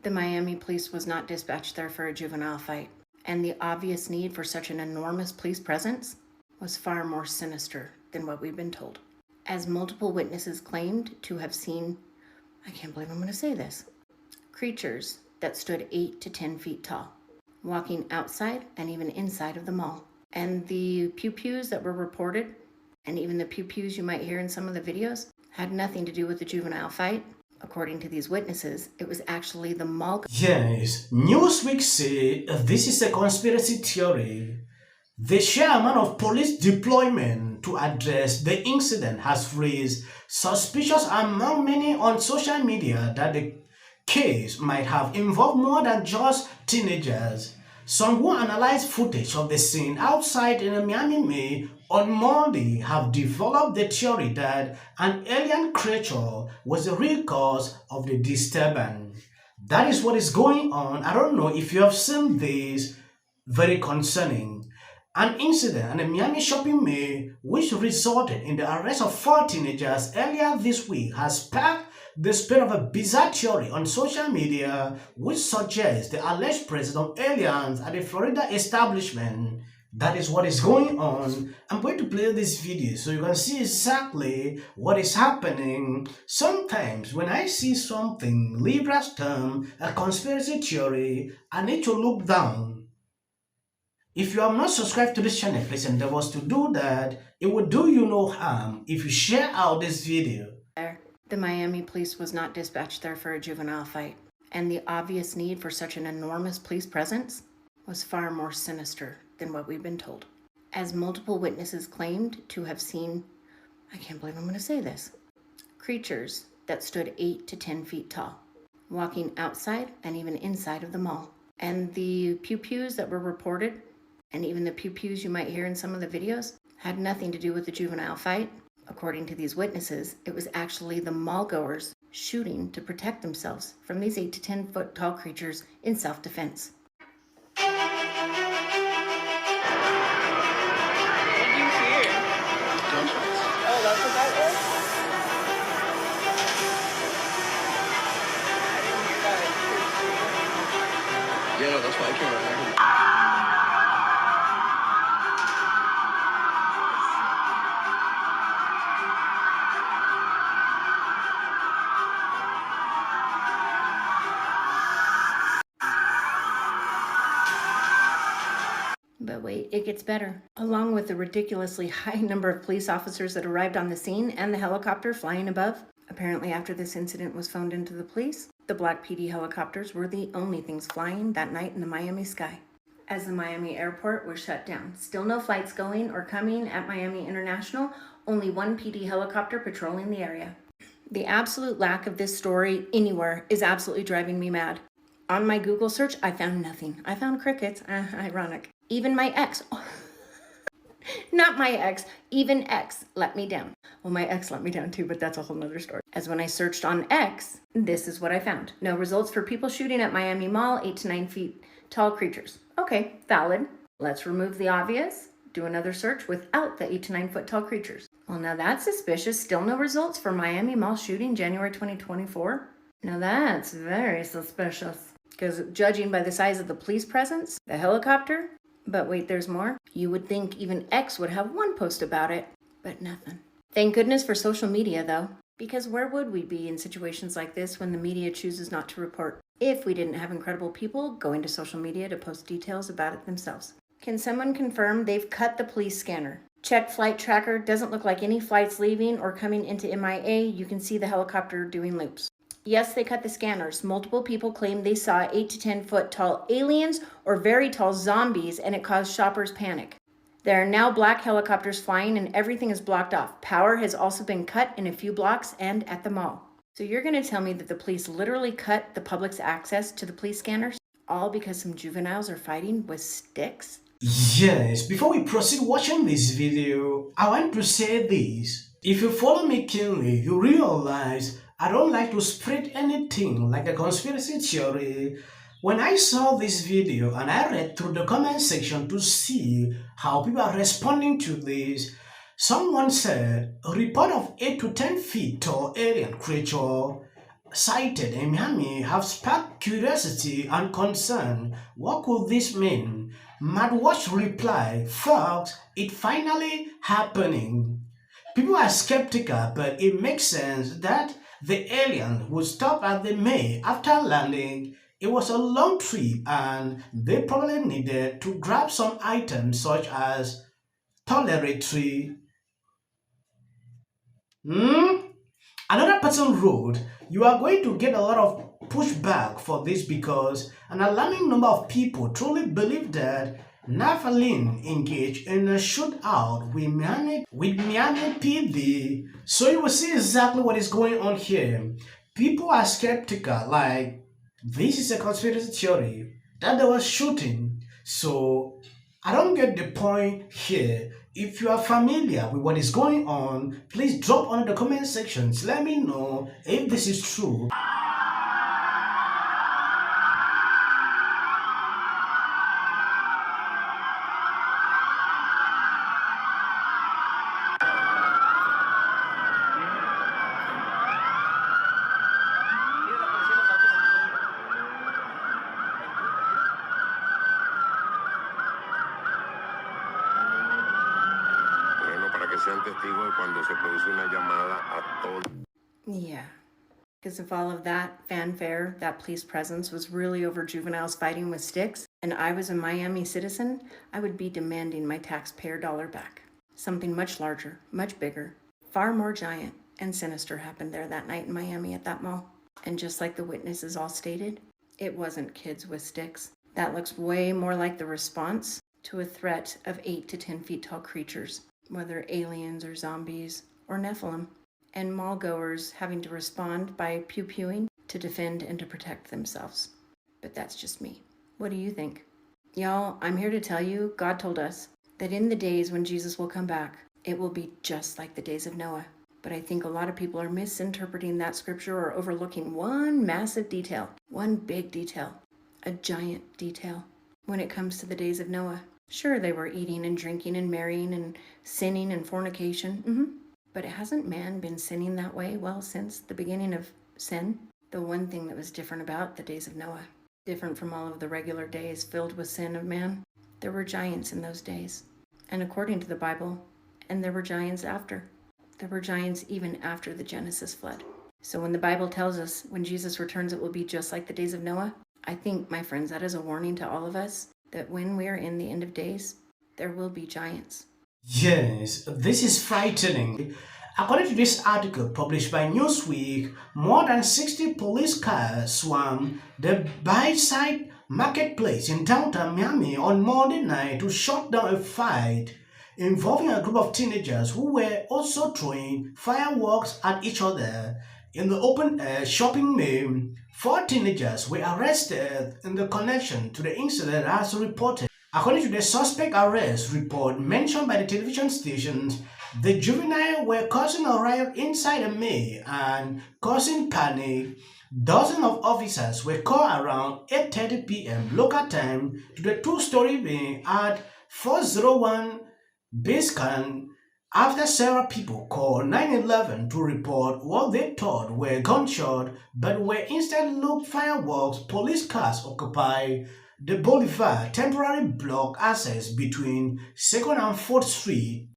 The Miami police was not dispatched there for a juvenile fight, and the obvious need for such an enormous police presence was far more sinister than what we've been told. As multiple witnesses claimed to have seen, I can't believe I'm going to say this, creatures that stood 8 to 10 feet tall, walking outside and even inside of the mall. And the pew-pews that were reported, and even the pew-pews you might hear in some of the videos, had nothing to do with the juvenile fight. According to these witnesses, it was actually the mall. Yes, Newsweek say this is a conspiracy theory. The sheer amount of police deployment to address the incident has raised suspicions among many on social media that the case might have involved more than just teenagers. Some who analyzed footage of the scene outside in Miami on Monday have developed the theory that an alien creature was the real cause of the disturbance. That is what is going on. I don't know if you have seen this, very concerning. An incident at a Miami shopping mall which resulted in the arrest of 4 teenagers earlier this week has sparked the spread of a bizarre theory on social media which suggests the alleged presence of aliens at the Florida establishment. That is what is going on. I'm going to play this video so you can see exactly what is happening. Sometimes when I see something liberals term a conspiracy theory, I need to look down. If you have not subscribed to this channel, please endeavor to do that. It would do you no harm if you share out this video. The Miami police was not dispatched there for a juvenile fight, and the obvious need for such an enormous police presence was far more sinister than what we've been told. As multiple witnesses claimed to have seen, I can't believe I'm going to say this, creatures that stood 8 to 10 feet tall, walking outside and even inside of the mall. And the pew-pews that were reported, and even the pew-pews you might hear in some of the videos, had nothing to do with the juvenile fight. According to these witnesses, it was actually the mall-goers shooting to protect themselves from these 8 to 10 foot tall creatures in self-defense. What do you hear? Gunshots. Oh, that's what that was? I didn't hear that. Yeah, no, that's why I came right here. But wait, it gets better. Along with the ridiculously high number of police officers that arrived on the scene and the helicopter flying above, apparently after this incident was phoned into the police, the black PD helicopters were the only things flying that night in the Miami sky. As the Miami airport was shut down, still no flights going or coming at Miami International, only one PD helicopter patrolling the area. The absolute lack of this story anywhere is absolutely driving me mad. On my Google search, I found nothing. I found crickets. Ironic. Even my ex, not my ex, even X let me down. Well, my ex let me down too, but that's a whole nother story. As when I searched on X, this is what I found. No results for people shooting at Miami Mall, 8 to 9 feet tall creatures. Okay, valid. Let's remove the obvious. Do another search without the 8 to 9 foot tall creatures. Well, now that's suspicious. Still no results for Miami Mall shooting January 2024. Now that's very suspicious. Because judging by the size of the police presence, the helicopter, but wait, there's more. You would think even X would have one post about it, but nothing. Thank goodness for social media, though, because where would we be in situations like this when the media chooses not to report if we didn't have incredible people going to social media to post details about it themselves? Can someone confirm they've cut the police scanner? Check flight tracker, doesn't look like any flights leaving or coming into MIA. You can see the helicopter doing loops. Yes, they cut the scanners. Multiple people claim they saw 8 to 10 foot tall aliens or very tall zombies, and it caused shoppers panic. There are now black helicopters flying and everything is blocked off. Power has also been cut in a few blocks and at the mall. So you're going to tell me that the police literally cut the public's access to the police scanners, all because some juveniles are fighting with sticks? Yes, before we proceed watching this video, I want to say this. If you follow me keenly, you realize I don't like to spread anything like a conspiracy theory. When I saw this video and I read through the comment section to see how people are responding to this, someone said a report of 8 to 10 feet tall alien creature cited in Miami have sparked curiosity and concern. What could this mean? Madwatch replied, "Folks, it finally happening. People are skeptical, but it makes sense that the alien would stop at the May after landing. It was a long trip and they probably needed to grab some items such as toiletry." Hmm? Another person wrote, "You are going to get a lot of pushback for this because an alarming number of people truly believe that Nephilim engaged in a shootout with Miami PD." So you will see exactly what is going on here. People are skeptical, like this is a conspiracy theory that they were shooting. So I don't get the point here. If you are familiar with what is going on, please drop on the comment sections. Let me know if this is true. Bueno, para que sean testigos de cuando se produce una llamada a todo. Yeah. Because if all of that fanfare, that police presence was really over juveniles fighting with sticks, and I was a Miami citizen, I would be demanding my taxpayer dollar back. Something much larger, much bigger, far more giant and sinister happened there that night in Miami at that mall. And just like the witnesses all stated, it wasn't kids with sticks. That looks way more like the response to a threat of 8 to 10 feet tall creatures, whether aliens or zombies or Nephilim, and mall goers having to respond by pew-pewing to defend and to protect themselves. But that's just me. What do you think? Y'all, I'm here to tell you, God told us that in the days when Jesus will come back, it will be just like the days of Noah. But I think a lot of people are misinterpreting that scripture or overlooking one massive detail, one big detail, a giant detail when it comes to the days of Noah. Sure, they were eating and drinking and marrying and sinning and fornication. But hasn't man been sinning that way, well, since the beginning of sin? The one thing that was different about the days of Noah, different from all of the regular days filled with sin of man, there were giants in those days. And according to the Bible, and there were giants after. There were giants even after the Genesis flood. So when the Bible tells us when Jesus returns it will be just like the days of Noah, I think, my friends, that is a warning to all of us that when we are in the end of days, there will be giants. Yes, this is frightening. According to this article published by Newsweek, more than 60 police cars swarmed the Bayside Marketplace in downtown Miami on Monday night to shut down a fight involving a group of teenagers who were also throwing fireworks at each other in the open-air shopping mall. 4 teenagers were arrested in the connection to the incident as reported. According to the suspect arrest report mentioned by the television stations, the juveniles were causing a riot inside a mall and causing panic. Dozens of officers were called around 8:30 p.m. local time to the two-story building at 401 Biscayne after several people called 911 to report what they thought were gunshots but were instead looked fireworks. Police cars occupied the boulevard temporarily blocked access between 2nd and 4th Street.